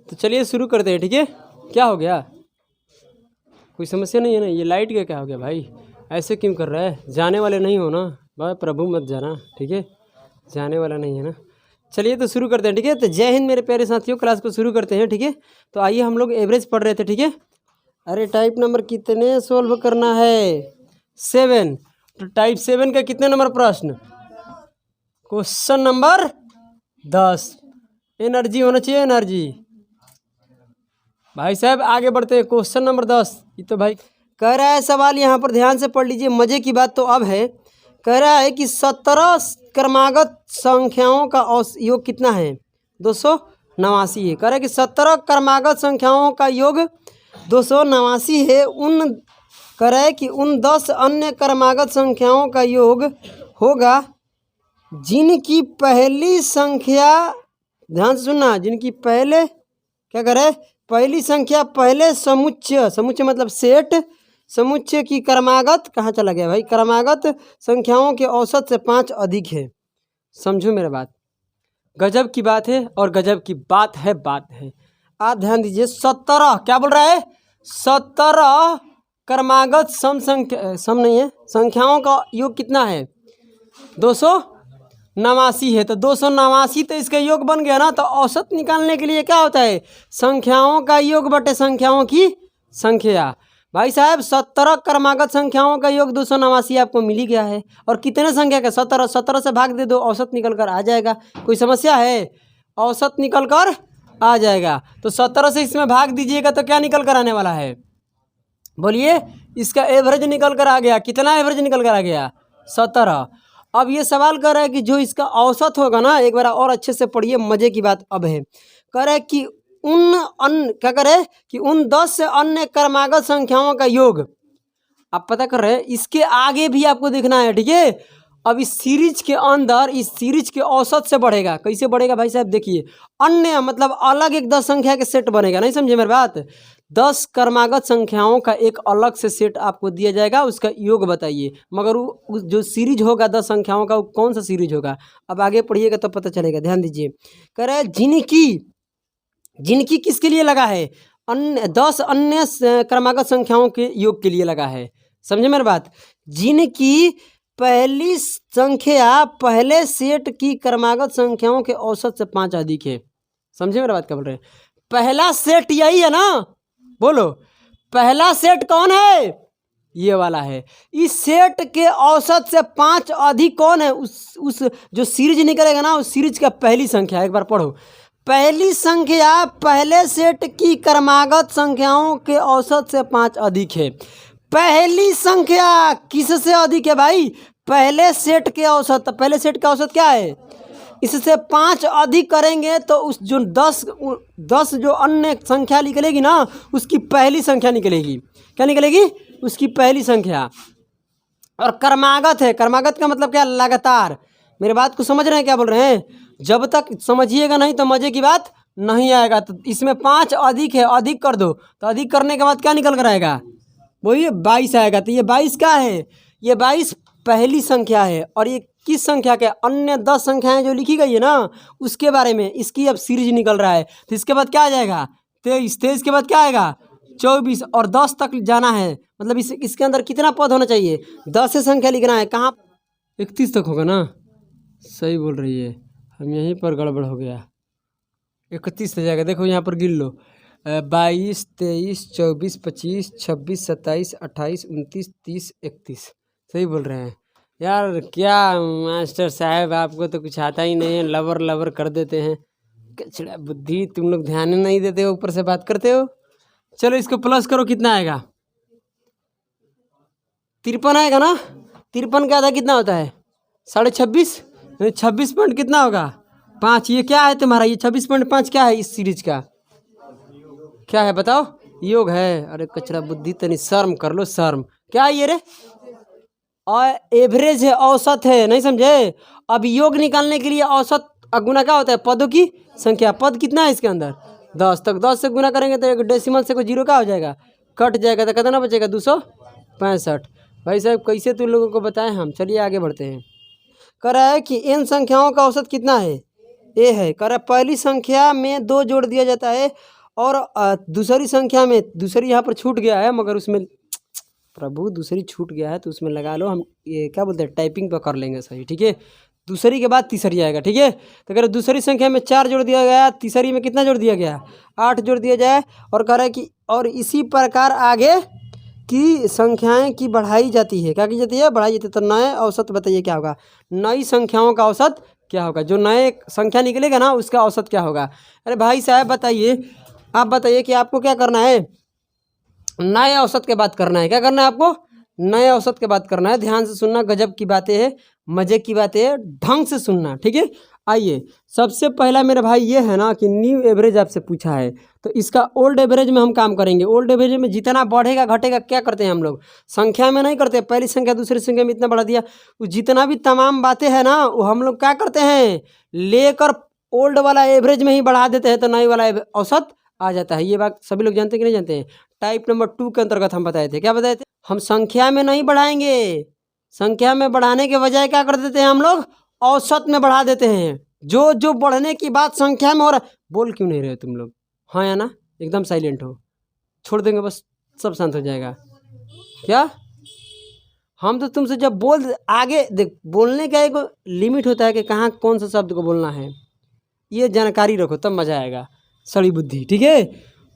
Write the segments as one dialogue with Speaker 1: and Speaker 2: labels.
Speaker 1: तो चलिए शुरू करते हैं, ठीक है। क्या हो गया, कोई समस्या नहीं है ना? ये लाइट का क्या हो गया भाई, ऐसे क्यों कर रहा है? जाने वाले नहीं हो ना भाई, प्रभु मत जाना, ठीक है, जाने वाला नहीं है ना। चलिए तो शुरू करते हैं, ठीक है। तो जय हिंद मेरे प्यारे साथियों, क्लास को शुरू करते हैं, ठीक है। तो आइए, हम लोग एवरेज पढ़ रहे थे, ठीक है। अरे टाइप नंबर कितने सोल्व करना है? 7। तो टाइप 7 का कितने नंबर प्रश्न? Question number 10। एनर्जी होना चाहिए, एनर्जी। भाई साहब आगे बढ़ते हैं, क्वेश्चन नंबर 10। ये तो भाई कह रहा है सवाल, यहाँ पर ध्यान से पढ़ लीजिए। मजे की बात तो अब है, कह रहा है कि 17 क्रमागत संख्याओं का योग कितना है? 289 है। कह रहा है कि 17 क्रमागत संख्याओं का योग 289 है। कह रहा है कि उन 10 अन्य क्रमागत संख्याओं का योग होगा जिनकी पहली संख्या, ध्यान से सुनना, जिनकी पहले क्या करे, पहली संख्या पहले समुच्चय, समुच्चय मतलब सेट, समुच्चय की क्रमागत, कहाँ चला गया भाई, क्रमागत संख्याओं के औसत से 5 अधिक है। समझो मेरा बात, गजब की बात है और गजब की बात है। आप ध्यान दीजिए, 17 क्या बोल रहा है? 17 क्रमागत सम नहीं है, संख्याओं का योग कितना है? 289 है। तो 289 तो इसका योग बन गया ना। तो औसत निकालने के लिए क्या होता है? संख्याओं का योग बटे संख्याओं की संख्या। भाई साहब 17 क्रमागत संख्याओं का योग 289 आपको मिल ही गया है। और कितने संख्या का? 17। 17 से भाग दे दो, औसत निकल कर आ जाएगा। कोई समस्या है? औसत निकल कर आ जाएगा। तो 17 से इसमें भाग दीजिएगा तो क्या निकल कर आने वाला है? बोलिए। इसका एवरेज निकल कर आ गया। कितना एवरेज निकल कर आ गया? 17। अब ये सवाल कर रहा है कि जो इसका औसत होगा ना, एक बार और अच्छे से पढ़िए, मजे की बात अब है। कह रहा है कि क्या करे कि उन 10 से अन्य क्रमागत संख्याओं का योग, आप पता कर रहे हैं, इसके आगे भी आपको देखना है, ठीक है। अब इस सीरीज के अंदर, इस सीरीज के औसत से बढ़ेगा। कैसे बढ़ेगा भाई साहब? देखिए, अन्य मतलब अलग एक 10 संख्या के सेट बनेगा। नहीं समझे मेरी बात? 10 क्रमागत संख्याओं का एक अलग से सेट आपको दिया जाएगा, उसका योग बताइए। मगर वो जो सीरीज होगा 10 संख्याओं का, वो कौन सा सीरीज होगा? अब आगे पढ़िएगा तो पता चलेगा। ध्यान दीजिए, कह रहे हैं जिनकी किसके लिए लगा है? अन्य 10 अन्य क्रमागत संख्याओं के योग के लिए लगा है। समझे मेरी बात? जिनकी पहली संख्या पहले सेट की क्रमागत संख्याओं के औसत से 5 अधिक है। समझे मेरी बात क्या बोल रहे हैं? पहला सेट यही है ना, बोलो। पहला सेट कौन है? ये वाला है। इस सेट के औसत से 5 अधिक कौन है? उस जो सीरीज निकलेगा ना, उस सीरीज का पहली संख्या, एक बार पढ़ो। पहली संख्या पहले सेट की क्रमागत संख्याओं के औसत से 5 अधिक है। पहली संख्या किससे अधिक है भाई? पहले सेट के औसत। पहले सेट का औसत क्या है? इससे 5 अधिक करेंगे तो उस जो 10 जो अन्य संख्या निकलेगी ना, उसकी पहली संख्या निकलेगी। क्या निकलेगी? उसकी पहली संख्या। और क्रमागत है। क्रमागत का मतलब क्या? लगातार। मेरे बात को समझ रहे हैं क्या बोल रहे हैं? जब तक समझिएगा नहीं तो मजे की बात नहीं आएगा। तो इसमें 5 अधिक है, अधिक कर दो। तो अधिक करने के बाद क्या निकल कर आएगा? वही 22 आएगा। तो ये 22 क्या है? ये 22 पहली संख्या है। और ये किस संख्या के? अन्य 10 संख्याएं जो लिखी गई है ना, उसके बारे में इसकी अब सीरीज निकल रहा है। तो इसके बाद क्या आ जाएगा? 23। 23 के बाद क्या आएगा? 24। और 10 तक जाना है। मतलब इसके अंदर कितना पद होना चाहिए? 10 से संख्या लिखना है। कहाँ? 31 तक होगा ना? सही बोल रही है, हम यहीं पर गड़बड़ हो गया। 31 से जाएगा। देखो यहाँ पर गिन लो, 22, 23, 24, 25, 26, 27, 28, 29, 30, 31। सही बोल रहे हैं यार। क्या मास्टर साहब, आपको तो कुछ आता ही नहीं है, लवर लवर कर देते हैं। कचड़ा बुद्धि, तुम लोग ध्यान नहीं देते हो, ऊपर से बात करते हो। चलो इसको प्लस करो, कितना आएगा? 53 आएगा ना। 53 का आधा कितना होता है? 26.5। 26 पॉइंट कितना होगा? 5। ये क्या है तुम्हारा? ये 26.5 क्या है इस सीरीज का? क्या है बताओ? योग है। अरे कचरा बुद्धि, तनी शर्म कर लो, शर्म। क्या है ये रे? और एवरेज है, औसत है। नहीं समझे? अब योग निकालने के लिए औसत गुना क्या होता है? पदों की संख्या। पद कितना है इसके अंदर? 10 तक। 10 से गुना करेंगे तो एक डेसिमल से कोई जीरो क्या हो जाएगा? कट जाएगा। तो कितना बचेगा? 265। भाई साहब कैसे तुम लोगों को बताएं हम? चलिए आगे बढ़ते हैं। कह रहा है कि इन संख्याओं का औसत कितना है? ए है। कह रहा पहली संख्या में 2 जोड़ दिया जाता है और दूसरी संख्या में, दूसरी यहाँ पर छूट गया है मगर उसमें प्रभु दूसरी छूट गया है तो उसमें लगा लो, हम ये क्या बोलते हैं टाइपिंग पर कर लेंगे सही, ठीक है। दूसरी के बाद तीसरी आएगा, ठीक है। तो अगर दूसरी संख्या में 4 जोड़ दिया गया, तीसरी में कितना जोड़ दिया गया, 8 जोड़ दिया जाए। और कह रहा है कि और इसी प्रकार आगे की संख्याएं की बढ़ाई जाती है। क्या की जाती है, बढ़ाई जाती है। तो नए औसत बताइए क्या होगा, नई संख्याओं का औसत क्या होगा, जो नए संख्या निकलेगा ना उसका औसत क्या होगा। अरे भाई साहब बताइए, आप बताइए कि आपको क्या करना है, नए औसत के बात करना है। क्या करना है आपको, नए औसत के बात करना है। ध्यान से सुनना, गजब की बातें हैं, मजे की बातें हैं, ढंग से सुनना, ठीक है। आइए सबसे पहला मेरे भाई ये है ना कि न्यू एवरेज आपसे पूछा है, तो इसका ओल्ड एवरेज में हम काम करेंगे। ओल्ड एवरेज में जितना बढ़ेगा घटेगा क्या करते हैं हम लोग, संख्या में नहीं करते, पहली संख्या दूसरी संख्या में इतना बढ़ा दिया, जितना भी तमाम बातें हैं ना वो हम लोग क्या करते हैं, लेकर ओल्ड वाला एवरेज में ही बढ़ा देते हैं, तो नई वाला औसत आ जाता है। ये बात सभी लोग जानते हैं कि नहीं जानते हैं। टाइप नंबर 2 के अंतर्गत हम बताए थे, क्या बताए थे, हम संख्या में नहीं बढ़ाएंगे, संख्या में बढ़ाने के बजाय क्या कर देते हैं हम लोग, औसत में बढ़ा देते हैं। जो जो बढ़ने की बात संख्या में हो रहा, बोल क्यों नहीं रहे तुम लोग, हाँ या ना, एकदम साइलेंट हो, छोड़ देंगे बस सब शांत हो जाएगा। क्या हम तो तुमसे जब बोल आगे देख, बोलने का एक लिमिट होता है कि कहाँ कौन सा शब्द को बोलना है, ये जानकारी रखो तब मजा आएगा, सड़ी बुद्धि, ठीक है।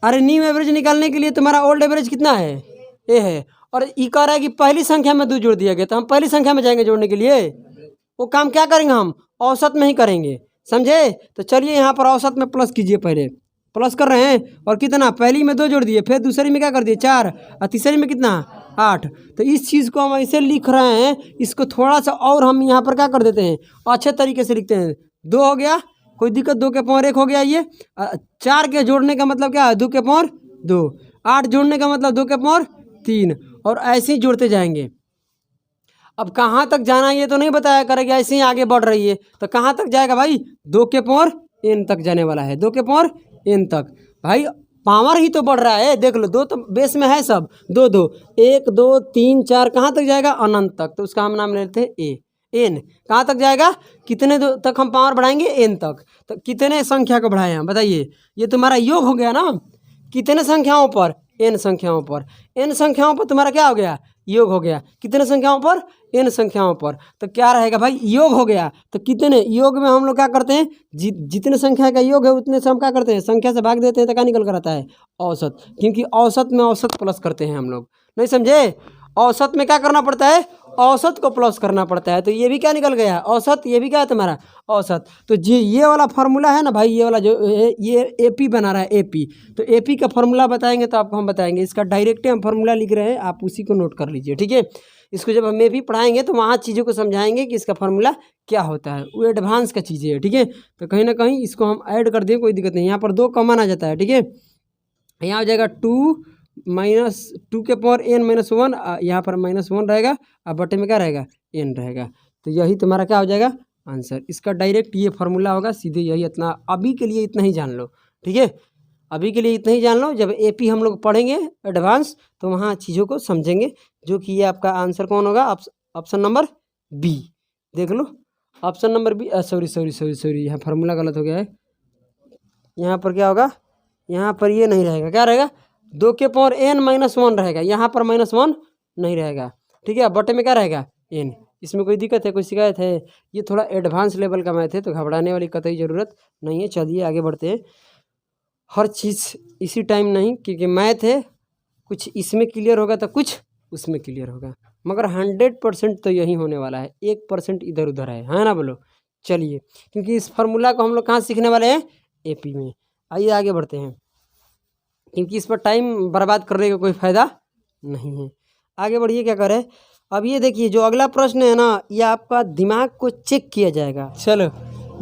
Speaker 1: अरे न्यू एवरेज निकालने के लिए तुम्हारा ओल्ड एवरेज कितना है, ए है, और ये कह रहा है कि पहली संख्या में 2 जोड़ दिया गया, तो हम पहली संख्या में जाएंगे जोड़ने के लिए, वो काम क्या करेंगे हम औसत में ही करेंगे, समझे। तो चलिए यहाँ पर औसत में प्लस कीजिए, पहले प्लस कर रहे हैं, और कितना, पहली में 2 जोड़ दिए, फिर दूसरी में क्या कर दिए 4, और तीसरी में कितना 8। तो इस चीज़ को हम ऐसे लिख रहे हैं, इसको थोड़ा सा और हम यहाँ पर क्या कर देते हैं, अच्छे तरीके से लिखते हैं। 2 हो गया, कोई दिक्कत, 2 के पावर 1 हो गया, ये 4 के जोड़ने का मतलब क्या है, 2 के पावर 2, 8 जोड़ने का मतलब 2 के पावर 3, और ऐसे ही जोड़ते जाएंगे। अब कहाँ तक जाना ये तो नहीं बताया करेगी, ऐसे ही आगे बढ़ रही है, तो कहाँ तक जाएगा भाई, 2 के पावर n तक जाने वाला है, 2 के पावर n तक। भाई पावर ही तो बढ़ रहा है, देख लो, 2 तो बेस में है सब, 2 2 1 2 3 4, कहाँ तक जाएगा, अनंत तक, तो उसका हम नाम लेते हैं ए एन। कहाँ तक जाएगा, कितने तक हम पावर बढ़ाएंगे, एन तक। तो कितने संख्या को बढ़ाए हम बताइए, ये तुम्हारा योग हो गया ना, कितने संख्याओं पर, एन संख्याओं पर, एन संख्याओं पर तुम्हारा क्या हो गया, योग हो गया, कितने संख्याओं पर, एन संख्याओं पर। तो क्या रहेगा भाई, योग हो गया, तो कितने, योग में हम लोग क्या करते हैं, जितने संख्या का योग है उतने से हम क्या करते हैं, संख्या से भाग देते हैं, तो क्या निकल कर आता है, औसत। क्योंकि औसत में औसत प्लस करते हैं हम लोग, नहीं समझे, औसत में क्या करना पड़ता है, औसत को प्लस करना पड़ता है। तो ये भी क्या निकल गया, औसत, ये भी क्या है तुम्हारा औसत। तो ये वाला फार्मूला है ना भाई, ये वाला जो ये एपी बना रहा है, एपी, तो एपी का फार्मूला बताएंगे तो आपको हम बताएंगे, इसका डायरेक्ट हम फार्मूला लिख रहे हैं, आप उसी को नोट कर लीजिए, ठीक है। इसको जब हम एपी पढ़ाएंगे तो वहाँ चीज़ों को समझाएंगे कि इसका फार्मूला क्या होता है, वो एडवांस का चीज़ें है, ठीक है। तो कहीं ना कहीं इसको हम ऐड कर दें, कोई दिक्कत नहीं, यहाँ पर 2 कॉमन आ जाता है, ठीक है। यहाँ हो जाएगा 2 के पावर n -1, यहाँ पर -1 रहेगा, और बटे में क्या रहेगा, n रहेगा। तो यही तुम्हारा क्या हो जाएगा आंसर, इसका डायरेक्ट ये फार्मूला होगा, सीधे यही। इतना अभी के लिए इतना ही जान लो, ठीक है, अभी के लिए इतना ही जान लो। जब एपी हम लोग पढ़ेंगे एडवांस तो वहाँ चीज़ों को समझेंगे, जो कि ये आपका आंसर कौन होगा, ऑप्शन नंबर बी, देख लो ऑप्शन नंबर बी। सॉरी यहाँ फार्मूला गलत हो गया है, यहाँ पर क्या होगा, यहाँ पर ये नहीं रहेगा, क्या रहेगा, 2 के पावर n -1 रहेगा, यहाँ पर -1 नहीं रहेगा, ठीक है। बटे में क्या रहेगा, n। इसमें कोई दिक्कत है, कोई शिकायत है, ये थोड़ा एडवांस लेवल का मैथ है, तो घबराने वाली कतई ज़रूरत नहीं है। चलिए आगे बढ़ते हैं, हर चीज़ इसी टाइम नहीं, क्योंकि मैथ है, कुछ इसमें क्लियर होगा तो कुछ उसमें क्लियर होगा, मगर 100% तो यही होने वाला है, 1% इधर उधर है ना, बोलो। चलिए, क्योंकि इस फार्मूला को हम लोग कहाँ सीखने वाले हैं, एपी में। आइए आगे बढ़ते हैं, क्योंकि इस पर टाइम बर्बाद करने का कोई फ़ायदा नहीं है। आगे बढ़िए, क्या करें, अब ये देखिए जो अगला प्रश्न है ना, ये आपका दिमाग को चेक किया जाएगा। चलो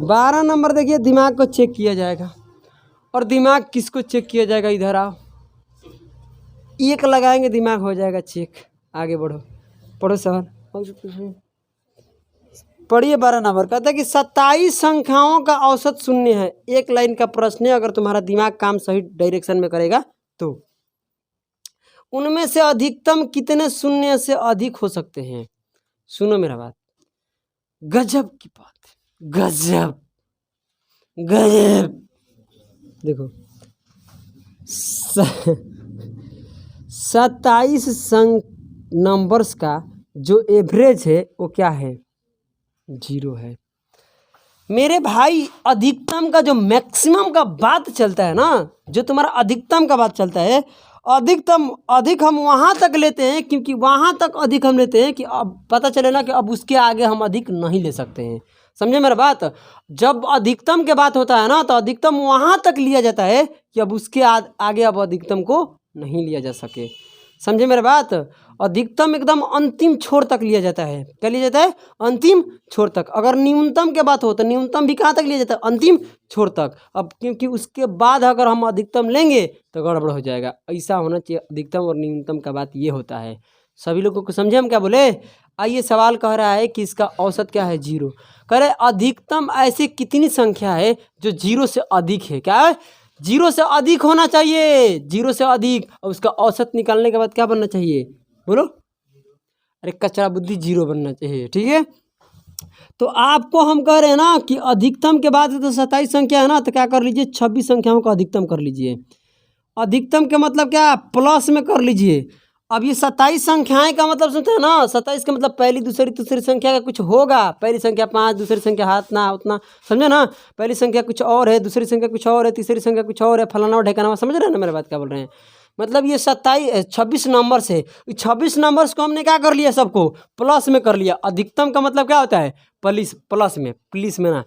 Speaker 1: 12 नंबर देखिए, दिमाग को चेक किया जाएगा। और दिमाग किसको चेक किया जाएगा, इधर आओ, 1 लगाएंगे दिमाग हो जाएगा चेक। आगे बढ़ो, पढ़ो सवाल, पढ़िए 12 नंबर। कहता है कि 27 संख्याओं का औसत शून्य है, 1 लाइन का प्रश्न है। अगर तुम्हारा दिमाग काम सही डायरेक्शन में करेगा तो उनमें से अधिकतम कितने शून्य से अधिक हो सकते हैं। सुनो मेरा बात, गजब की बात, गजब। गजब। देखो 27 नंबर्स का जो एवरेज है वो क्या है? 0 है। मेरे भाई अधिकतम का जो मैक्सिमम का बात चलता है ना, जो तुम्हारा अधिकतम का बात चलता है, अधिकतम अधिक हम वहाँ तक लेते हैं, क्योंकि वहाँ तक अधिक हम लेते हैं कि अब पता चले ना कि अब उसके आगे हम अधिक नहीं ले सकते हैं। समझे मेरा बात? जब अधिकतम के बात होता है ना तो अधिकतम वहाँ तक लिया जाता है कि अब उसके आगे अब अधिकतम को नहीं लिया जा सके। समझे मेरा बात? अधिकतम एकदम अंतिम छोर तक लिया जाता है। क्या लिया जाता है? अंतिम छोर तक। अगर न्यूनतम के बात हो तो न्यूनतम भी कहाँ तक लिया जाता है? अंतिम छोर तक। अब क्योंकि उसके बाद अगर हम अधिकतम लेंगे तो गड़बड़ हो जाएगा। ऐसा होना चाहिए। अधिकतम और न्यूनतम का बात ये होता है। सभी लोगों को समझे हम क्या बोले? आइए, सवाल कह रहा है कि इसका औसत क्या है? 0। कह रहे अधिकतम ऐसी कितनी संख्या है जो 0 से अधिक है? क्या है? 0 से अधिक होना चाहिए। 0 से अधिक। और उसका औसत निकालने के बाद क्या बनना चाहिए? बोलो। अरे कचरा बुद्धि 0 बनना चाहिए। ठीक है, तो आपको हम कह रहे हैं ना कि अधिकतम के बाद तो 27 संख्या है ना, तो क्या कर लीजिए? 26 संख्याओं का अधिकतम कर लीजिए। अधिकतम के मतलब क्या? प्लस में कर लीजिए। अब ये 27 संख्याएं का मतलब सुनते हैं ना, 27 का मतलब पहली दूसरी तीसरी संख्या का कुछ होगा। पहली संख्या 5, दूसरी संख्या हाथ ना उतना, समझे ना? पहली संख्या कुछ और है, दूसरी संख्या कुछ और है, तीसरी संख्या कुछ और है, फलाना और ढेकाना। समझ रहे हैं ना मेरे बात क्या बोल रहे हैं? मतलब ये 26 नंबर से 26 नंबर्स को हमने क्या कर लिया? सबको प्लस में कर लिया। अधिकतम का मतलब क्या होता है? प्लस में ना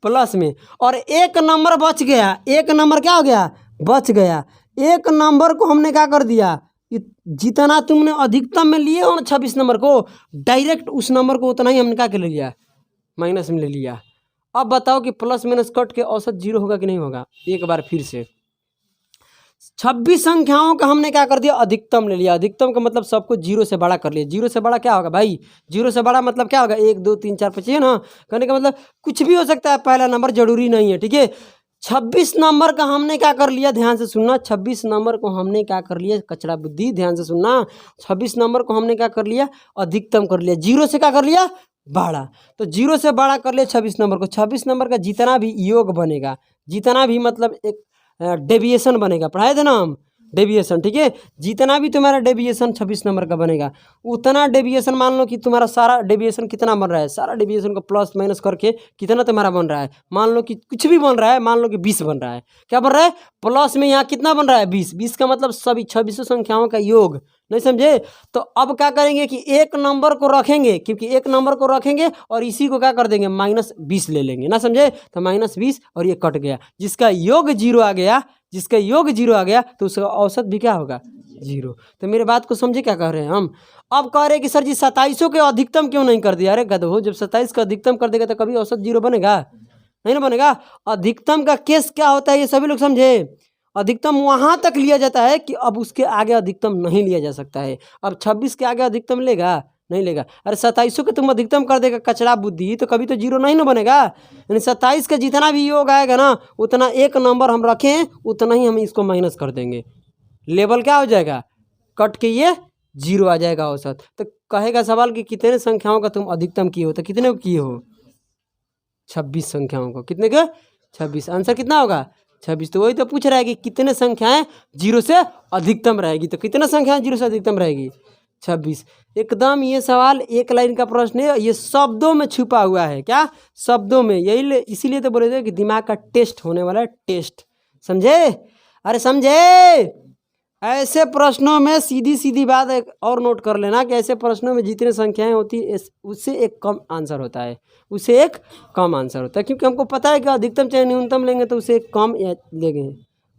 Speaker 1: प्लस में। और एक नंबर बच गया। एक नंबर क्या हो गया? बच गया। एक नंबर को हमने क्या कर दिया? जितना तुमने अधिकतम में लिए हो ना 26 नंबर को, डायरेक्ट उस नंबर को उतना ही हमने क्या कर लिया? माइनस में ले लिया। अब बताओ कि प्लस माइनस कट के औसत 0 होगा कि नहीं होगा? एक बार फिर से 26 संख्याओं का हमने क्या कर दिया? अधिकतम ले लिया। अधिकतम का मतलब सबको 0 से बड़ा कर लिया। 0 से बड़ा क्या होगा भाई? 0 से बड़ा मतलब क्या होगा? 1 2 3 4 5 है ना? कहने का मतलब कुछ भी हो सकता है, पहला नंबर जरूरी नहीं है। ठीक है, 26 नंबर का हमने क्या कर लिया? ध्यान से सुनना। 26 नंबर को हमने क्या कर लिया? कचरा बुद्धि, ध्यान से सुनना। 26 नंबर को हमने क्या कर लिया? अधिकतम कर लिया। 0 से क्या कर लिया? बड़ा। तो 0 से बड़ा कर लिया 26 नंबर को। 26 नंबर का जितना भी योग बनेगा, जितना भी मतलब एक डेविएशन बनेगा, पढ़ाए थे ना हम, डेविएशन। ठीक है, जितना भी तुम्हारा डेविएशन 26 नंबर का बनेगा, उतना डेविएशन मान लो कि तुम्हारा सारा डेविएशन कितना बन रहा है, सारा डेविएशन को प्लस माइनस करके कितना तुम्हारा बन रहा है। मान लो कि कुछ भी बन रहा है, मान लो कि 20 बन रहा है। क्या बन रहा है? प्लस में यहाँ कितना बन रहा है? 20। 20 का मतलब सभी 26 संख्याओं का योग। नहीं समझे? तो अब क्या करेंगे कि एक नंबर को रखेंगे, क्योंकि एक नंबर को रखेंगे और इसी को क्या कर देंगे? -20 ले लेंगे ना, समझे? तो -20 और ये कट गया, जिसका योग 0 आ गया। जिसका योग 0 आ गया तो उसका औसत भी क्या होगा? 0। तो मेरे बात को समझे क्या कह रहे हैं हम? अब कह रहे हैं कि सर जी 27 के अधिकतम क्यों नहीं कर दिया? अरे गधो, जब 27 का अधिकतम कर देगा तो कभी औसत 0 बनेगा? नहीं ना बनेगा। अधिकतम का केस क्या होता है ये सभी लोग समझे? अधिकतम वहां तक लिया जाता है कि अब उसके आगे अधिकतम नहीं लिया जा सकता है। अब 26 के आगे अधिकतम लेगा? नहीं लेगा। अरे 27 के तुम अधिकतम कर देगा कचरा बुद्धि, तो कभी तो 0 नहीं ना बनेगा। यानी 27 का जितना भी योग आएगा ना, उतना एक नंबर हम रखें, उतना ही हम इसको माइनस कर देंगे। लेवल क्या हो जाएगा? कट के ये 0 आ जाएगा औसत। तो कहेगा सवाल कि कितने संख्याओं का तुम अधिकतम किए हो? तो कितने को किए हो? 26 संख्याओं को। कितने के? 26। आंसर कितना होगा? 26। तो वही तो पूछ रहा है कि कितने संख्याएं 0 से अधिकतम रहेगी। तो कितने संख्याएं 0 से अधिकतम रहेगी? 26। एकदम ये सवाल एक लाइन का प्रश्न है, ये शब्दों में छुपा हुआ है। क्या? शब्दों में। यही इसीलिए तो बोले थे कि दिमाग का टेस्ट होने वाला है, टेस्ट। समझे? अरे समझे? ऐसे प्रश्नों में सीधी सीधी बात एक और नोट कर लेना कि ऐसे प्रश्नों में जितनी संख्याएं होती है उससे एक कम आंसर होता है, उससे एक कम आंसर होता है। क्योंकि हमको पता है कि अधिकतम चाहे न्यूनतम लेंगे तो उसे एक कम लेंगे,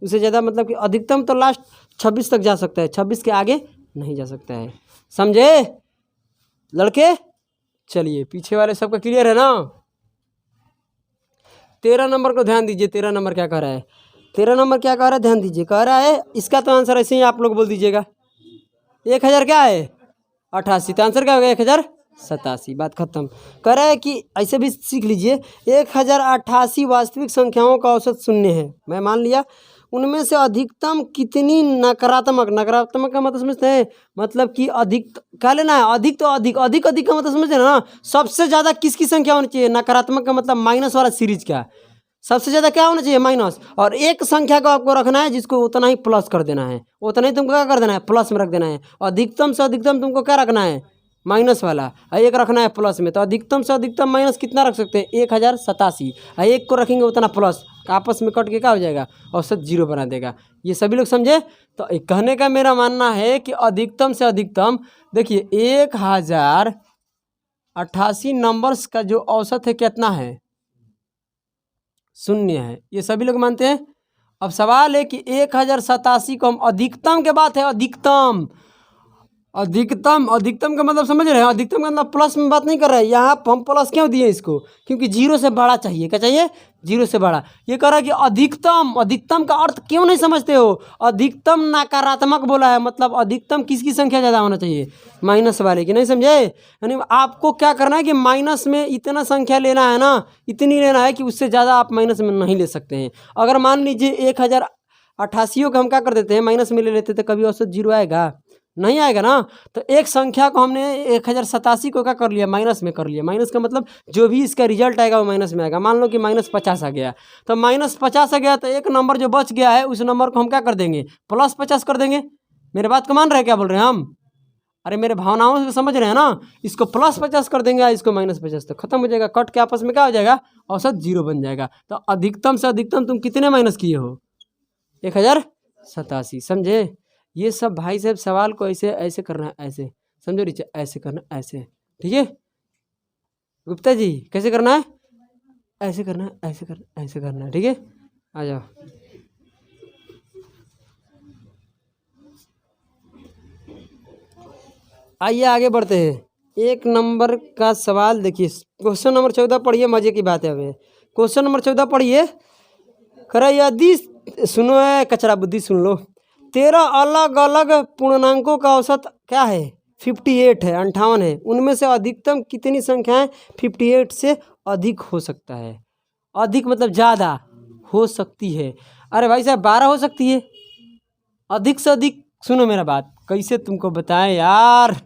Speaker 1: उससे ज़्यादा मतलब कि अधिकतम तो लास्ट 26 तक जा सकता है, 26 के आगे नहीं जा सकता है। समझे लड़के? चलिए, पीछे वाले सबका क्लियर है ना? 13 नंबर को ध्यान दीजिए। 13 नंबर क्या कह रहा है? 13 नंबर क्या कह रहा है? ध्यान दीजिए। कह रहा है, इसका तो आंसर ऐसे ही आप लोग बोल दीजिएगा। 1000 क्या है? 88। तो आंसर क्या होगा? 1087। बात खत्म। कह रहा है कि ऐसे भी सीख लीजिए, 1088 वास्तविक संख्याओं का औसत 0 है। मैं मान लिया। उनमें से अधिकतम कितनी नकारात्मक? नकारात्मक का मतलब समझते हैं? मतलब कि अधिक क्या लेना है? अधिक तो अधिक, अधिक का मतलब समझते हैं ना? सबसे ज़्यादा किसकी संख्या होनी चाहिए? नकारात्मक का मतलब माइनस वाला सीरीज का। सबसे ज़्यादा क्या होना चाहिए? माइनस। और एक संख्या को आपको रखना है जिसको उतना ही प्लस कर देना है, उतना ही तुमको क्या कर देना है? प्लस में रख देना है। अधिकतम से अधिकतम तुमको क्या रखना है? माइनस वाला। और एक रखना है प्लस में। तो अधिकतम से अधिकतम माइनस कितना रख सकते हैं? 1087। और एक को रखेंगे उतना प्लस, आपस में कट के क्या हो जाएगा? औसत 0 बना देगा। ये सभी लोग समझे? तो कहने का मेरा मानना है कि अधिकतम से अधिकतम, देखिए 1088 नंबर्स का जो औसत है कितना है? 0 है। ये सभी लोग मानते हैं। अब सवाल है कि 1087 को हम अधिकतम के बात है, अधिकतम अधिकतम का मतलब समझ रहे हैं? अधिकतम का मतलब प्लस में बात नहीं कर रहे हैं। यहाँ हम प्लस क्यों दिए इसको? क्योंकि 0 से बड़ा चाहिए। क्या चाहिए? 0 से बड़ा। ये कह रहा है कि अधिकतम का अर्थ क्यों नहीं समझते हो? अधिकतम नकारात्मक बोला है, मतलब अधिकतम किसकी संख्या ज़्यादा होना चाहिए? माइनस वाले की। नहीं समझे? यानी आपको क्या करना है कि माइनस में इतना संख्या लेना है ना, इतनी लेना है कि उससे ज़्यादा आप माइनस में नहीं ले सकते हैं। अगर मान लीजिए 1088 को हम क्या कर देते हैं? माइनस में ले लेते, तो कभी औसत 0 आएगा? नहीं आएगा ना। तो एक संख्या को हमने 1087 को क्या कर लिया? माइनस में कर लिया। माइनस का मतलब जो भी इसका रिजल्ट आएगा वो माइनस में आएगा। मान लो कि -50 आ गया, तो -50 आ गया, तो एक नंबर जो बच गया है उस नंबर को हम क्या कर देंगे? +50 कर देंगे। मेरे बात को मान रहे हैं? क्या बोल रहे हैं हम? अरे मेरे भावनाओं से समझ रहे हैं ना? इसको +50 कर देंगे, इसको -50, तो खत्म हो जाएगा। कट के आपस में क्या हो जाएगा? औसत 0 बन जाएगा। तो अधिकतम से अधिकतम तुम कितने माइनस किए हो? 1087। समझे? ये सब भाई साहब सवाल को ऐसे ऐसे करना है, ऐसे समझो रिचा, ऐसे करना, ऐसे। ठीक है गुप्ता जी? कैसे करना है? ऐसे करना है, ऐसे करना, ऐसे करना है। ठीक है, आ जाओ। आइए आगे बढ़ते हैं। 1 नंबर का सवाल देखिए, क्वेश्चन नंबर 14 पढ़िए। मजे की बात है। अभी क्वेश्चन नंबर 14 पढ़िए। खरा यदि, सुनो है कचरा बुद्धि, सुन लो। 13 अलग अलग पूर्णांकों का औसत क्या है? 58 है, 58 है। उनमें से अधिकतम कितनी संख्याएं 58 से अधिक हो सकता है? अधिक मतलब ज़्यादा हो सकती है। अरे भाई साहब 12 हो सकती है। अधिक से अधिक, सुनो मेरा बात, कैसे तुमको बताएं यार,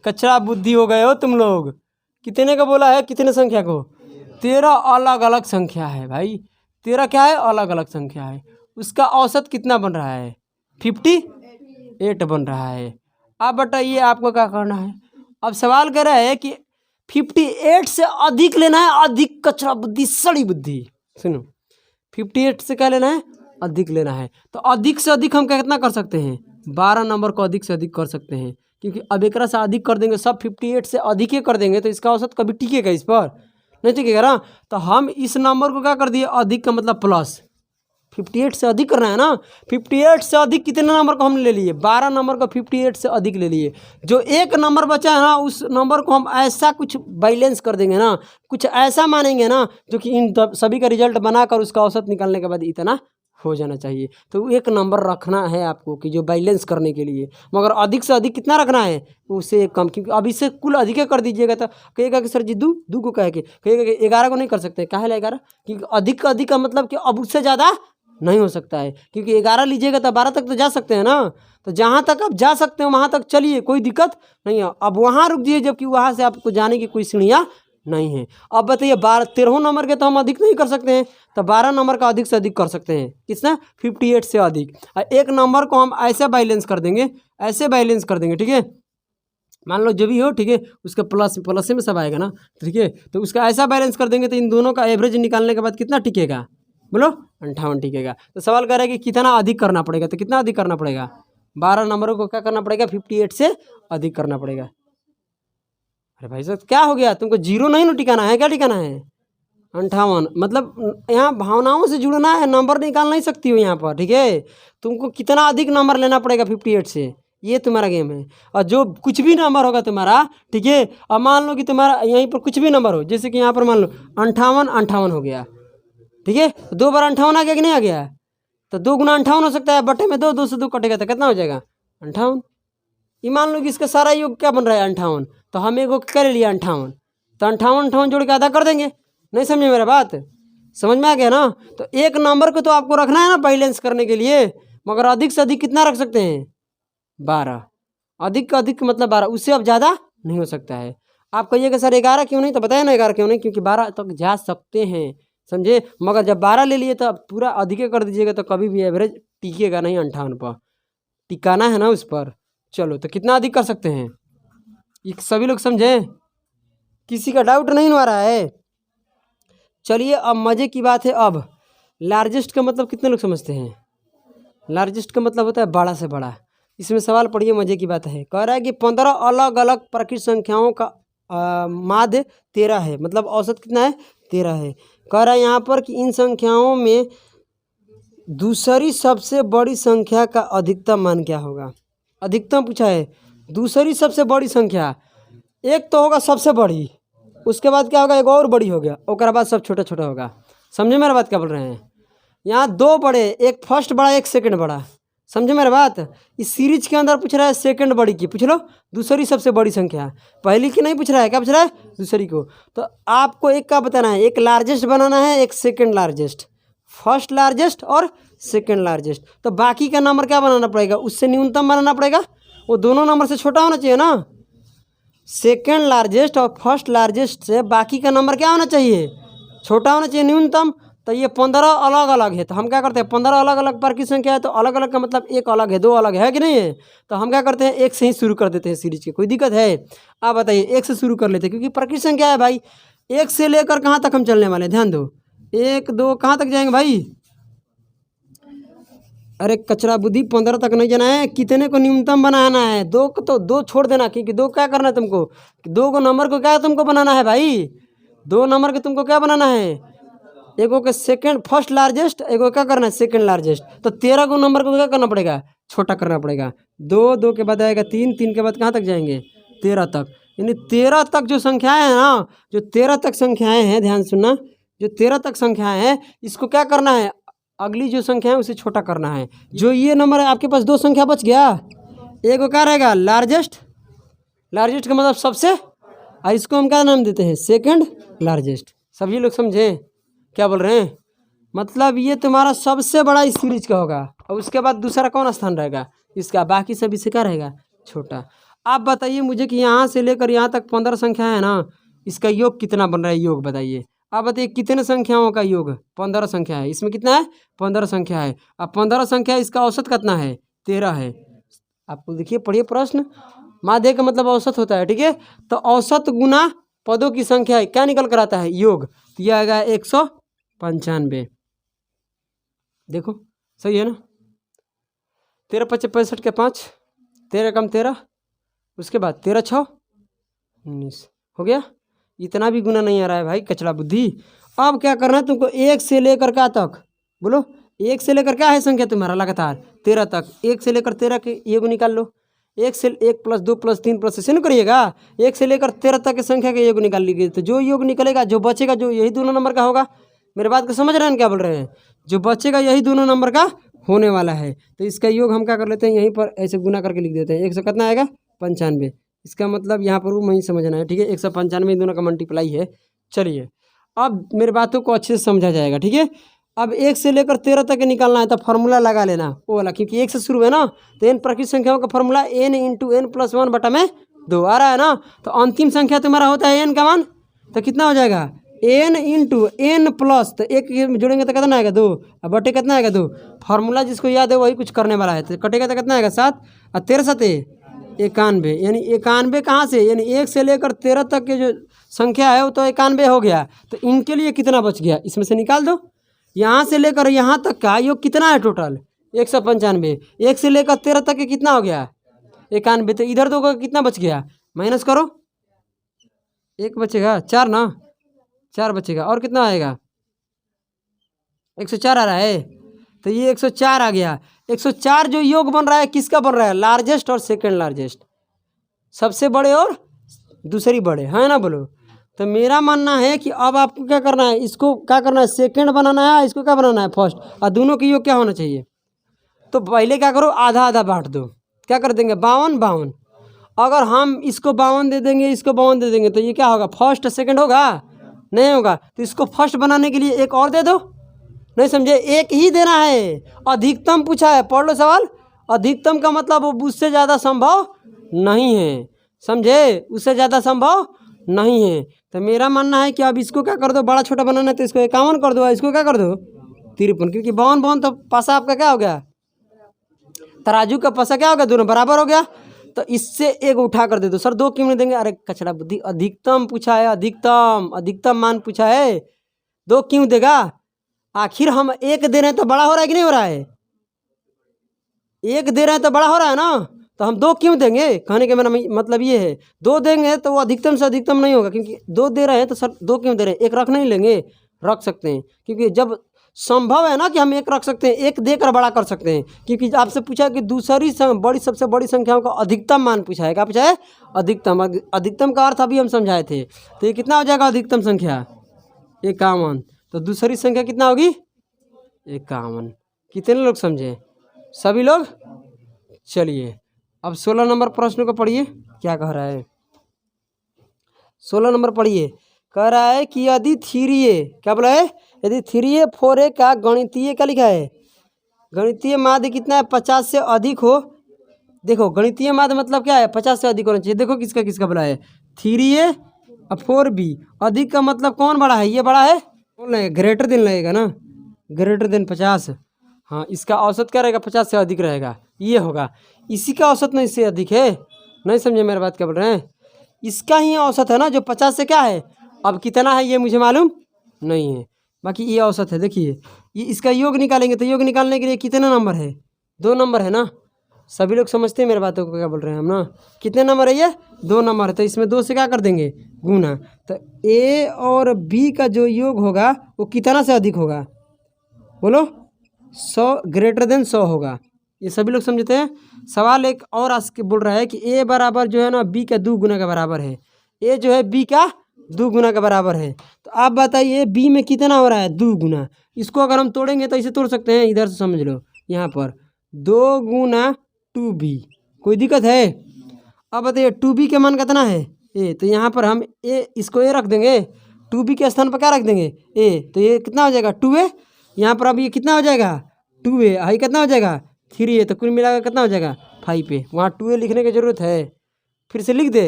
Speaker 1: कचरा बुद्धि हो गए हो तुम लोग। कितने का बोला है? कितने संख्या को? 13 अलग अलग संख्या है भाई। 13 क्या है? अलग अलग संख्या है। उसका औसत कितना बन रहा है? 58 बन रहा है। अब बताइए आपको क्या करना है? अब सवाल कह रहा है कि 58 से अधिक लेना है। अधिक, कचरा बुद्धि, सड़ी बुद्धि। सुनो, 58 से क्या लेना है? अधिक लेना है। तो अधिक से अधिक हम कितना कर सकते हैं? 12 नंबर को अधिक से अधिक कर सकते हैं। क्योंकि अब एक से अधिक कर देंगे, सब 58 से अधिक ही कर देंगे, तो इसका औसत कभी टिकेगा? इस पर नहीं टिकेगा ना। तो हम इस नंबर को क्या कर दिए? अधिक का मतलब प्लस। 58 से अधिक करना है ना। 58 से अधिक कितने नंबर को हमने ले लिए? 12 नंबर को 58 से अधिक ले लिए। जो एक नंबर बचा है ना, उस नंबर को हम ऐसा कुछ बैलेंस कर देंगे ना, कुछ ऐसा मानेंगे ना, जो कि इन सभी का रिजल्ट बनाकर उसका औसत निकालने के बाद इतना हो जाना चाहिए। तो एक नंबर रखना है आपको कि जो बैलेंस करने के लिए। मगर अधिक से अधिक कितना रखना है? उससे कम, क्योंकि अब इससे कुल अधिक कर दीजिएगा तो कहेगा कि सर जी दू को कहे के कहेगा कि 11 को नहीं कर सकते। काहे ला 11? क्योंकि अधिक का अधिक का मतलब कि अब उससे ज़्यादा नहीं हो सकता है। क्योंकि 11 लीजिएगा तो 12 तक तो जा सकते हैं ना। तो जहाँ तक आप जा सकते हैं वहाँ तक चलिए, कोई दिक्कत नहीं है। अब वहाँ रुक जाइए, जबकि वहाँ से आपको जाने की कोई सीढ़ियाँ नहीं है। अब बताइए 13 नंबर के तो हम अधिक नहीं कर सकते हैं, तो 12 नंबर का अधिक से अधिक कर सकते हैं। कितना? 58 से अधिक। एक नंबर को हम ऐसे बैलेंस कर देंगे, ऐसे बैलेंस कर देंगे। ठीक है, मान लो जो भी हो, ठीक है, उसका प्लस में सब आएगा ना। ठीक है, तो उसका ऐसा बैलेंस कर देंगे, तो इन दोनों का एवरेज निकालने के बाद कितना टिकेगा? बोलो, 58 टिकेगा। तो सवाल कर रहा है कि कितना अधिक करना पड़ेगा। तो कितना अधिक करना पड़ेगा? 12 नंबरों को क्या करना पड़ेगा? 58 से अधिक करना पड़ेगा। अरे भाई साहब क्या हो गया? तुमको 0 नहीं ना टिकाना है? क्या टिकाना है? 58। मतलब यहाँ भावनाओं से जुड़ना है, नंबर निकाल नहीं सकती हो यहाँ पर। ठीक है, तुमको कितना अधिक नंबर लेना पड़ेगा 58 से, ये तुम्हारा गेम है। और जो कुछ भी नंबर होगा तुम्हारा, ठीक है, अब मान लो कि तुम्हारा यहीं पर कुछ भी नंबर हो, जैसे कि यहाँ पर मान लो 58 हो गया। ठीक है, 2 बार 58 आ गया कि नहीं आ गया? तो 2 गुना 58 हो सकता है, बटे में 2, 2 से 2 कटेगा तो कितना हो जाएगा? 58। ये मान लो कि इसका सारा योग क्या बन रहा है? 58। तो हम एक कर लिया 58, तो 58 जोड़ के आधा कर देंगे। नहीं समझे मेरा बात? समझ में आ गया ना? तो एक नंबर को तो आपको रखना है ना बैलेंस करने के लिए, मगर अधिक से अधिक कितना रख सकते हैं? 12। अधिक का अधिक मतलब 12, उससे अब ज़्यादा नहीं हो सकता है। आप कहिएगा सर 11 क्यों नहीं? तो बताया ना 11 क्यों नहीं, क्योंकि 12 तक जा सकते हैं। समझे। मगर जब 12 ले लिए तो पूरा अधिक कर दीजिएगा तो कभी भी एवरेज टिकेगा नहीं 58 पर, टिकाना है ना उस पर। चलो तो कितना अधिक कर सकते हैं ये सभी लोग समझे, किसी का डाउट नहीं आ रहा है। चलिए अब मज़े की बात है, अब लार्जेस्ट का मतलब कितने लोग समझते हैं? लार्जेस्ट का मतलब होता है बड़ा से बड़ा। इसमें सवाल पढ़िए, मज़े की बात है। कह रहा है कि 15 अलग अलग प्राकृत संख्याओं का माध्य 13 है, मतलब औसत कितना है? 13 है। कह रहा है यहाँ पर कि इन संख्याओं में दूसरी सबसे बड़ी संख्या का अधिकतम मान क्या होगा? अधिकतम पूछा है, दूसरी सबसे बड़ी संख्या। एक तो होगा सबसे बड़ी, उसके बाद क्या होगा? एक और बड़ी हो गया, उसके बाद सब छोटा छोटा होगा। समझे मेरा बात क्या बोल रहे हैं? यहाँ दो बड़े, एक फर्स्ट बड़ा एक सेकंड बड़ा। समझे मेरा बात? इस सीरीज के अंदर पूछ रहा है सेकंड बड़ी की, पूछ लो दूसरी सबसे बड़ी संख्या। पहली की नहीं पूछ रहा है, क्या पूछ रहा है? दूसरी को। तो आपको एक का बताना है, एक लार्जेस्ट बनाना है, एक सेकंड लार्जेस्ट, फर्स्ट लार्जेस्ट और सेकंड लार्जेस्ट। तो बाकी का नंबर क्या बनाना पड़ेगा? उससे न्यूनतम बनाना पड़ेगा, वो दोनों नंबर से छोटा होना चाहिए ना। सेकंड लार्जेस्ट और फर्स्ट लार्जेस्ट से बाकी का नंबर क्या होना चाहिए? छोटा होना चाहिए, न्यूनतम। तो ये 15 अलग अलग है, तो हम क्या करते हैं? 15 अलग अलग पर की संख्या है, तो अलग अलग का मतलब एक अलग है, दो अलग है कि नहीं है? तो हम क्या करते हैं? एक से ही शुरू कर देते हैं सीरीज के। कोई दिक्कत है? आप बताइए, एक से शुरू कर लेते हैं, क्योंकि प्रकृत संख्या है भाई। एक से लेकर कहाँ तक हम चलने वाले हैं? ध्यान दो, 1 2 कहाँ तक जाएंगे भाई? अरे कचरा बुद्धि, 15 तक नहीं जाना है, कितने को न्यूनतम बनाना है? 2 को तो 2 छोड़ देना, क्योंकि 2 क्या करना है तुमको? 2 को नंबर को क्या तुमको बनाना है भाई? 2 नंबर को तुमको क्या बनाना है? एगो के सेकंड फर्स्ट लार्जेस्ट, एगो क्या करना है? Second largest. तो 13 को नंबर को क्या करना पड़ेगा? छोटा करना पड़ेगा। 2 2 के बाद आएगा 3 3 के बाद कहाँ तक जाएंगे? 13 तक। यानी 13 तक जो संख्याएं हैं ना, जो 13 तक संख्याएं हैं, ध्यान सुनना, जो 13 तक संख्याएं हैं, इसको क्या करना है? अगली जो संख्या है उसे छोटा करना है। जो ये नंबर है आपके पास, 2 संख्या बच गया, एक क्या रहेगा? लार्जेस्ट। लार्जेस्ट का मतलब सबसे, और इसको हम क्या नाम देते हैं? Second largest. सभी लोग समझे क्या बोल रहे हैं? मतलब ये तुम्हारा सबसे बड़ा इस सीरीज का होगा, और उसके बाद दूसरा कौन स्थान रहेगा इसका? बाकी सभी से क्या रहेगा? छोटा। आप बताइए मुझे कि यहाँ से लेकर यहाँ तक 15 संख्या है ना, इसका योग कितना बन रहा है? योग बताइए। आप बताइए कितने संख्याओं का योग? 15 संख्या है, इसमें कितना है? 15 संख्या है। अब 15 संख्या, इसका औसत कितना है? 13 है। आपको देखिए, पढ़िए प्रश्न। माध्य का मतलब औसत होता है, ठीक है। तो औसत गुना पदों की संख्या क्या निकल कर आता है? योग। तो यह आएगा 195। देखो सही है ना? 13 5 65 के 5, 13 कम 13, उसके बाद 13 6 19 हो गया। इतना भी गुना नहीं आ रहा है भाई, कचड़ा बुद्धि। अब क्या करना है तुमको? 1 से लेकर क्या तक? बोलो, 1 से लेकर क्या है संख्या तुम्हारा? लगातार 13 तक। 1 से लेकर 13 के योग निकाल लो। 1 से 1 + 2 + 3 + ऐसे नहीं करिएगा। 1 से लेकर 13 तक की संख्या के योग निकाल लीजिए, तो जो योग निकलेगा, जो बचेगा, जो यही दोनों नंबर का होगा। मेरे बात को समझ रहे हैं क्या बोल रहे हैं? जो बचेगा यही दोनों नंबर का होने वाला है। तो इसका योग हम क्या कर लेते हैं? यहीं पर ऐसे गुना करके लिख देते हैं। 100 कितना आएगा? 95। इसका मतलब यहाँ पर वो वहीं समझना है, ठीक है। 195 दोनों का मल्टीप्लाई है। चलिए अब मेरे बातों को अच्छे से समझा जाएगा, ठीक है। अब 1 से लेकर 13 तक निकालना है, तो फार्मूला लगा लेना वो वाला, क्योंकि 1 से शुरू है ना। तो n प्राकृत संख्याओं का फार्मूला n × n + 1/2 आ रहा है ना। तो अंतिम संख्या तुम्हारा होता है n का मान, तो कितना हो जाएगा? n × n प्लस, तो 1 जोड़ेंगे तो कितना आएगा? 2, और बटे कितना आएगा? 2। फार्मूला जिसको याद है वही कुछ करने वाला है। तो कटेगा तो कितना आएगा? 7, और 13 7 91। यानी 91 कहाँ से? यानी 1 से लेकर 13 तक के जो संख्या है वो तो 91 हो गया। तो इनके लिए कितना बच गया? इसमें से निकाल दो। यहाँ से लेकर यहाँ तक का योग कितना है टोटल? 195। 1 से लेकर 13 तक के कितना हो गया? 91। तो इधर 2 का कितना बच गया? माइनस करो, 1 बचेगा, 4 ना, 4 बचेगा, और कितना आएगा? 104 आ रहा है। तो ये 104 आ गया। 104 जो योग बन रहा है किसका बन रहा है? लार्जेस्ट और सेकंड लार्जेस्ट, सबसे बड़े और दूसरी बड़े, है ना? बोलो। तो मेरा मानना है कि अब आपको क्या करना है? इसको क्या करना है? सेकंड बनाना है, इसको क्या बनाना है? फर्स्ट। और दोनों की योग क्या होना चाहिए? तो पहले क्या करो? आधा आधा बांट दो। क्या कर देंगे? 52 52। अगर हम इसको 52 दे देंगे, इसको 52 दे देंगे, तो ये क्या होगा? फर्स्ट सेकंड होगा? नहीं होगा। तो इसको फर्स्ट बनाने के लिए एक और दे दो। नहीं समझे? एक ही देना है। अधिकतम पूछा है, पढ़ लो सवाल। अधिकतम का मतलब वो उससे ज़्यादा संभव नहीं है, समझे? उससे ज़्यादा संभव नहीं है। तो मेरा मानना है कि अब इसको क्या कर दो, बड़ा छोटा बनाना है तो इसको 51 कर दो, इसको क्या कर दो 53, क्योंकि 52 तो पासा आपका क्या हो गया, तराजू का पासा क्या हो गया, दोनों बराबर हो गया। तो इससे एक उठा कर दे दो। सर 2 क्यों नहीं देंगे? अरे कचड़ा बुद्धि, अधिकतम पूछा है, अधिकतम मान पूछा है, 2 क्यों देगा? आखिर हम 1 दे रहे हैं तो बड़ा हो रहा है कि नहीं हो रहा है? 1 दे रहे हैं तो बड़ा हो रहा है ना, तो हम 2 क्यों देंगे? कहने के मेरा मतलब ये है, 2 देंगे तो वो अधिकतम से अधिकतम नहीं होगा, क्योंकि 2 दे रहे हैं तो सर 2 क्यों दे रहे हैं? 1 रख नहीं लेंगे? रख सकते हैं, क्योंकि जब संभव है ना कि हम 1 रख सकते हैं, 1 देकर बड़ा कर सकते हैं। क्योंकि आपसे पूछा कि दूसरी बड़ी सबसे बड़ी संख्याओं का अधिकतम मान पूछा है, क्या पूछा है? अधिकतम। अधिकतम का अर्थ अभी हम समझाए थे। तो ये कितना हो जाएगा अधिकतम संख्या? 51। तो दूसरी संख्या कितना होगी? 51। कितने लोग समझे? सभी लोग? चलिए अब 16 नंबर प्रश्न को पढ़िए, क्या कह रहा है? 16 नंबर पढ़िए। कह रहा है कि यदि 3a, क्या बोला है? यदि 3a 4a का गणितीय, क्या लिखा है? गणितीय माध्य कितना है? 50 से अधिक हो। देखो गणितीय माध्य मतलब क्या है? 50 से अधिक होना चाहिए। देखो किसका किसका बोला है? 3a और 4b। अधिक का मतलब कौन बड़ा है? ये बड़ा है, कौन लगेगा? ग्रेटर देन लगेगा ना, ग्रेटर देन 50। हाँ, इसका औसत क्या रहेगा? 50 से अधिक रहेगा, ये होगा। इसी का औसत नहीं इससे अधिक है, नहीं समझे मेरी बात क्या बोल रहे हैं? इसका ही औसत है ना, जो 50 से क्या है। अब कितना है ये मुझे मालूम नहीं है, बाकी ये औसत है। देखिए ये इसका योग निकालेंगे तो योग निकालने के लिए कितना नंबर है? 2 नंबर है ना। सभी लोग समझते हैं मेरे बातों को, क्या बोल रहे हैं हम ना? कितने नंबर है ये? 2 नंबर है। तो इसमें 2 से क्या कर देंगे? गुना। तो ए और बी का जो योग होगा वो कितना से अधिक होगा? बोलो। 100 ग्रेटर देन 100 होगा। ये सभी लोग समझते हैं। सवाल एक और बोल रहा है कि ए बराबर जो है ना बी का 2 गुना का बराबर है। ए जो है बी का 2 गुना का बराबर है। तो आप बताइए बी में कितना हो रहा है? 2 गुना। इसको अगर हम तोड़ेंगे तो इसे तोड़ सकते हैं, इधर से समझ लो, यहाँ पर 2 गुना 2b। कोई दिक्कत है? अब बताइए 2b के मान कितना है? ए। तो यहाँ पर हम ए, इसको ए रख देंगे, 2b के स्थान पर क्या रख देंगे? ए। तो ये कितना हो जाएगा? 2a। यहाँ पर अब ये कितना हो जाएगा? 2a। आई कितना हो जाएगा? 3a। तो कुल मिलाकर कितना हो जाएगा? 5a। वहाँ 2a लिखने की ज़रूरत है? फिर से लिख दे।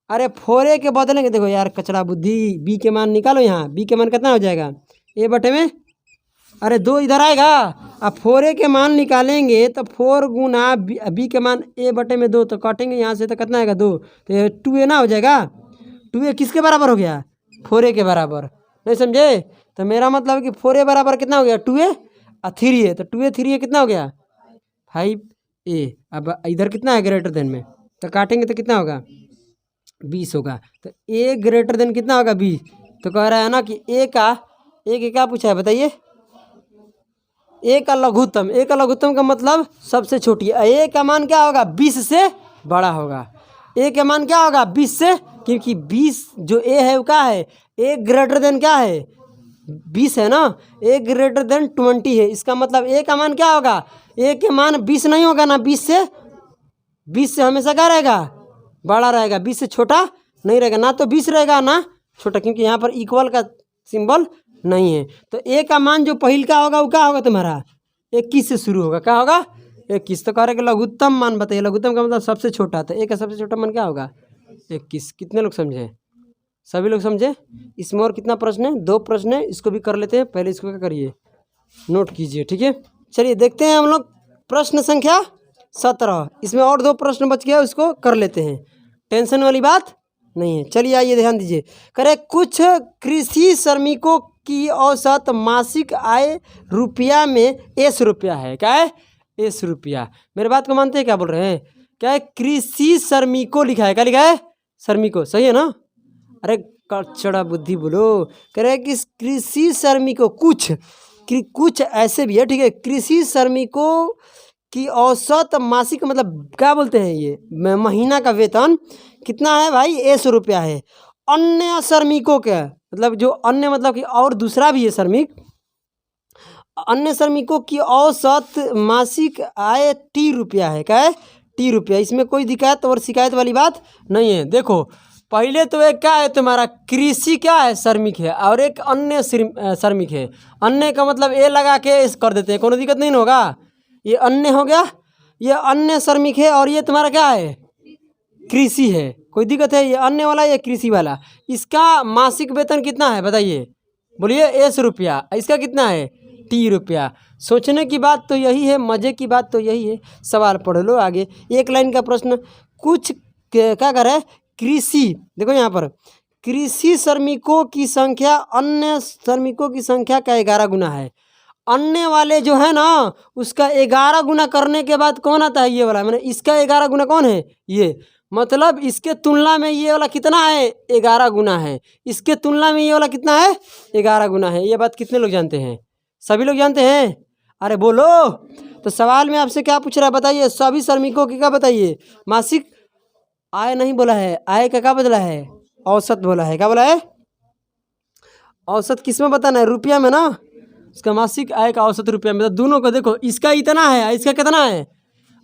Speaker 1: अरे 4a के बदलेंगे। देखो यार कचरा बुद्धि, b के मान निकालो। यहाँ b के मान कितना हो जाएगा? a बटे में, अरे 2 इधर आएगा। अब 4a के मान निकालेंगे तो 4 गुना b के मान a बटे में 2, तो काटेंगे यहाँ से तो कितना आएगा? 2। तो ये 2a ना हो जाएगा। 2a किसके बराबर हो गया? 4a के बराबर। नहीं समझे? तो मेरा मतलब है कि 4a बराबर कितना हो गया? 2a और 3a। तो 2a 3a कितना हो गया? 5a। अब इधर कितना है ग्रेटर देन में? तो काटेंगे तो कितना होगा? 20 होगा। तो a ग्रेटर देन कितना होगा? 20। तो कह रहा है ना कि a का क्या पूछा है बताइए? a का लघुत्तम। a का लघुत्तम का मतलब सबसे छोटी। a का मान क्या होगा? 20 से बड़ा होगा। a का मान क्या होगा? 20 से, क्योंकि 20 जो a है वो क्या है? a ग्रेटर देन क्या है? 20 है ना। a ग्रेटर देन 20 है। इसका मतलब a का मान क्या होगा? a के मान 20 नहीं होगा ना, 20 से हमेशा क्या रहेगा? बड़ा रहेगा, 20 से छोटा नहीं रहेगा। ना तो 20 रहेगा ना छोटा, क्योंकि यहाँ पर इक्वल का सिंबल नहीं है। तो a का मान जो पहिल का होगा वो क्या होगा तुम्हारा? 21 से शुरू होगा। क्या होगा? 21। तो कह रहे कि लघुत्तम मान बताइए। लघुत्तम का मतलब सबसे छोटा। तो a का सबसे छोटा मान क्या होगा? 21। कितने लोग समझे? सभी लोग समझे? इसमें और कितना प्रश्न है? 2 प्रश्न है, इसको भी कर लेते हैं। पहले इसको क्या करिए? नोट कीजिए, ठीक है। चलिए देखते हैं हम लोग प्रश्न संख्या 17। इसमें और 2 प्रश्न बच गया, उसको कर लेते हैं, टेंशन वाली बात नहीं है। चलिए आइए ध्यान दीजिए। करे कुछ कृषि श्रमिकों की औसत मासिक आय रुपया में ₹S है। क्या है? ₹S। मेरे बात को मानते हैं? क्या बोल रहे हैं? क्या है? कृषि श्रमिकों लिखा है। क्या लिखा है? श्रमिकों। सही है ना? अरे कचड़ा बुद्धि बोलो। कह रहे कि कृषि श्रमिकों कुछ ऐसे भी है, ठीक है। कृषि श्रमिकों की औसत मासिक मतलब क्या बोलते हैं? ये महीना का वेतन कितना है भाई? ₹S है। अन्य श्रमिकों का मतलब जो अन्य मतलब कि और दूसरा भी है श्रमिक, अन्य श्रमिकों की औसत मासिक आय ₹T है। क्या है? ₹T। इसमें कोई दिक्कत और शिकायत वाली बात नहीं है। देखो पहले तो एक क्या है तुम्हारा? कृषि क्या है? श्रमिक है। और एक अन्य श्रमिक है। अन्य का मतलब ए लगा के इस कर देते हैं, कोई दिक्कत नहीं होगा। ये अन्य हो गया, ये अन्य श्रमिक है। और ये तुम्हारा क्या है? कृषि है। कोई दिक्कत है? ये अन्य वाला या कृषि वाला, इसका मासिक वेतन कितना है बताइए, बोलिए 1 रुपया। इसका कितना है 30 रुपया। सोचने की बात तो यही है, मज़े की बात तो यही है। सवाल पढ़ लो आगे, एक लाइन का प्रश्न। कुछ क्या कर रहा है, कृषि, देखो यहाँ पर कृषि श्रमिकों की संख्या अन्य श्रमिकों की संख्या का 11 गुना है। अन्य वाले जो है ना उसका 11 गुना करने के बाद कौन आता है, ये वाला, मैंने इसका 11 गुना कौन है, ये, मतलब इसके तुलना में ये वाला कितना है, 11 गुना है। इसके तुलना में ये वाला कितना है, 11 गुना है। ये बात कितने लोग जानते हैं, सभी लोग जानते हैं? अरे बोलो। तो सवाल में आपसे क्या पूछ रहा है बताइए, सभी श्रमिकों की क्या बताइए, मासिक आय नहीं बोला है, आय का क्या बदला है, औसत बोला है। क्या बोला है, औसत किस में बताना है, रुपया में ना। उसका मासिक आय का औसत रुपया में। तो दोनों को देखो, इसका इतना है, इसका कितना है,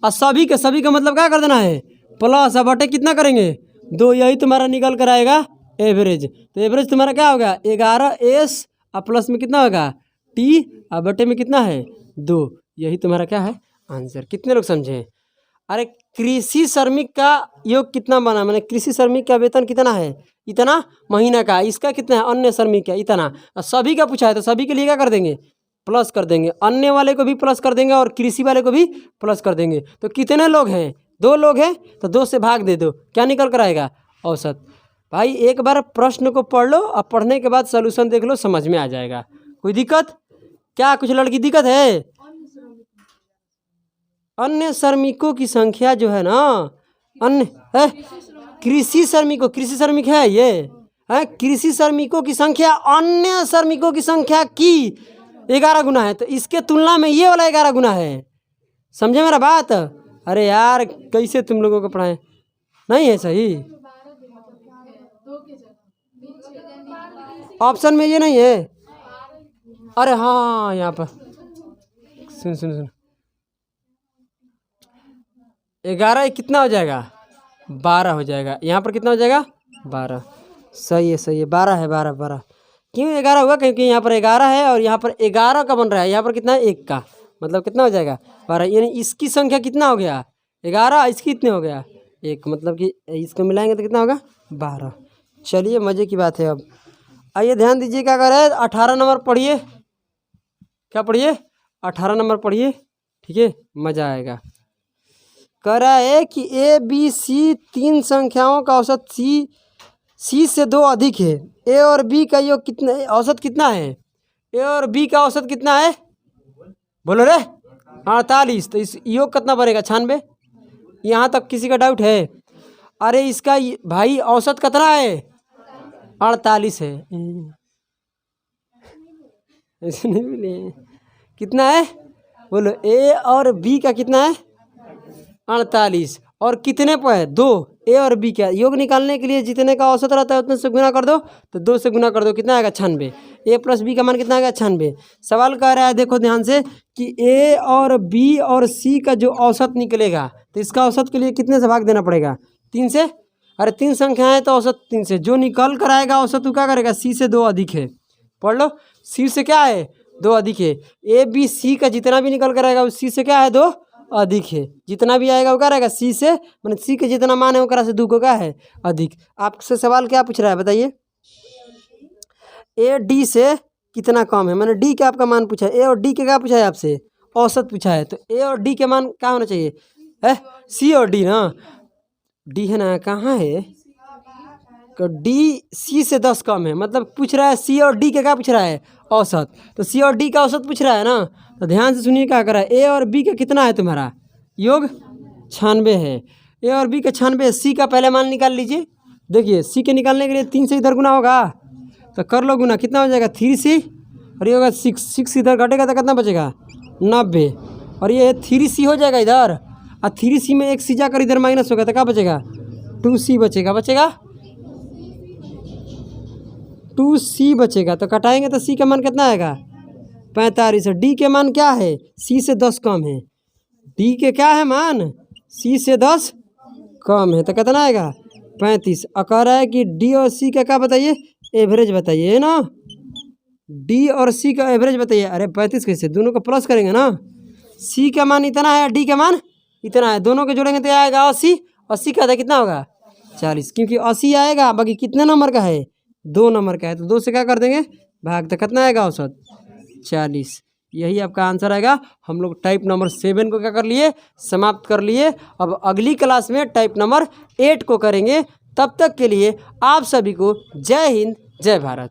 Speaker 1: और सभी का मतलब क्या कर देना है, प्लस। अब बटे कितना करेंगे, 2, यही तुम्हारा निकल कर आएगा एवरेज। तो एवरेज तुम्हारा क्या होगा, 11s, और प्लस में कितना होगा t, और बटे में कितना है 2। यही तुम्हारा क्या है आंसर। कितने लोग समझे? अरे कृषि श्रमिक का योग कितना बना, मैंने कृषि श्रमिक का वेतन कितना है, इतना महीना का। इसका कितना है, अन्य श्रमिक का इतना। और सभी का पूछा है तो सभी के लिए क्या कर देंगे, प्लस कर देंगे। अन्य वाले को भी प्लस कर देंगे और कृषि वाले को भी प्लस कर देंगे। तो कितने लोग हैं, 2 लोग हैं, तो 2 से भाग दे दो, क्या निकल कर आएगा, औसत। भाई एक बार प्रश्न को पढ़ लो, और पढ़ने के बाद सॉल्यूशन देख लो, समझ में आ जाएगा। कोई दिक्कत क्या, कुछ लड़की दिक्कत है? अन्य श्रमिकों की संख्या जो है ना, अन्य है कृषि श्रमिक है, ये है कृषि श्रमिकों की संख्या अन्य श्रमिकों की संख्या की 11 गुना है। तो इसके तुलना में ये वाला 11 गुना है। समझे मेरा बात? अरे यार कैसे तुम लोगों को पढ़ाएं, नहीं है सही, ऑप्शन में ये नहीं है। अरे हाँ यहाँ पर सुन 11 कितना हो जाएगा, 12 हो जाएगा। यहाँ पर कितना हो जाएगा, 12। सही है 12 है, 12। क्यों 11 हुआ, क्योंकि यहाँ पर 11 है और यहाँ पर 11 का बन रहा है। यहाँ पर कितना है, 1 का, मतलब कितना हो जाएगा 12। यानी इसकी संख्या कितना हो गया 11, इसकी कितने हो गया 1, मतलब कि इसको मिलाएंगे तो कितना होगा 12। चलिए मज़े की बात है। अब आइए ध्यान दीजिए, क्या कर रहे हैं, 18 नंबर पढ़िए। क्या पढ़िए, 18 नंबर पढ़िए, ठीक है, मज़ा आएगा। कह रहा है कि ए बी सी 3 संख्याओं का औसत सी से 2 अधिक है। ए और बी का योग कितना, औसत कितना है, ए और बी का औसत कितना है, बोलो रे 48। तो इस योग कितना बनेगा 96। यहाँ तक किसी का डाउट है? अरे इसका भाई औसत कितना है, 48 है। ऐसे नहीं मिले, कितना है बोलो, ए और बी का कितना है 48, और कितने पर है 2। ए और बी का योग निकालने के लिए जितने का औसत रहता है उतने से गुना कर दो, तो 2 से गुना कर दो, कितना आएगा 96। ए प्लस बी का मान कितना आएगा 96। सवाल कह रहा है देखो ध्यान से कि ए और बी और सी का जो औसत निकलेगा, तो इसका औसत के लिए कितने से भाग देना पड़ेगा, 3 से। अरे 3 संख्या है तो औसत 3 से, जो निकल कर आएगा औसत तो क्या करेगा, सी से 2 अधिक है। पढ़ लो, सी से क्या है 2 अधिक है। ए बी सी का जितना भी निकल कर आएगा उस सी से क्या है 2 अधिक है। जितना भी आएगा वो क्या रहेगा सी से, मैंने सी के जितना मान है वो से 2 को क्या है अधिक। आपसे सवाल क्या पूछ रहा है बताइए, ए डी से कितना कम है, मैंने डी का आपका मान पूछा है। ए और डी के क्या पूछा है आपसे, औसत पूछा है। तो ए और डी के मान क्या होना चाहिए, है सी और डी ना, डी है ना, कहाँ है, तो डी सी से 10 कम है, मतलब पूछ रहा है सी और डी के क्या पूछ रहा है औसत। तो सी और डी का औसत पूछ रहा है ना, तो ध्यान से सुनिए क्या कर रहा है। ए और बी का कितना है तुम्हारा योग 96 है। ए और बी का 96, सी का पहले मान निकाल लीजिए। देखिए सी के निकालने के लिए 3 से इधर गुना होगा, तो कर लो गुना, कितना हो जाएगा 3c, और ये होगा 6 इधर घटेगा तो कितना बचेगा 90, और ये 3c हो जाएगा इधर, और 3c में एक सी जाकर इधर माइनस होगा तो क्या बचेगा 2c बचेगा 2c बचेगा। तो कटाएंगे तो सी का मान कितना आएगा 45। डी के मान क्या है, सी से 10 कम है। डी के क्या है मान, सी से 10 कम है, तो कितना आएगा 35। और कह रहा है कि डी और सी का क्या बताइए, एवरेज बताइए, है ना, डी और सी का एवरेज बताइए। अरे 35 कैसे, दोनों को प्लस करेंगे ना, सी का मान इतना है, डी का मान इतना है, दोनों के जोड़ेंगे तो आएगा 80। 80 का था कितना होगा 40, क्योंकि 80 आएगा, बाकी कितने नंबर का है, 2 नंबर का है, तो 2 से क्या कर देंगे भाग, तो कितना आएगा औसत 40। यही आपका आंसर आएगा। हम लोग टाइप नंबर 7 को क्या कर लिए, समाप्त कर लिए। अब अगली क्लास में टाइप नंबर 8 को करेंगे। तब तक के लिए आप सभी को जय हिंद, जय भारत।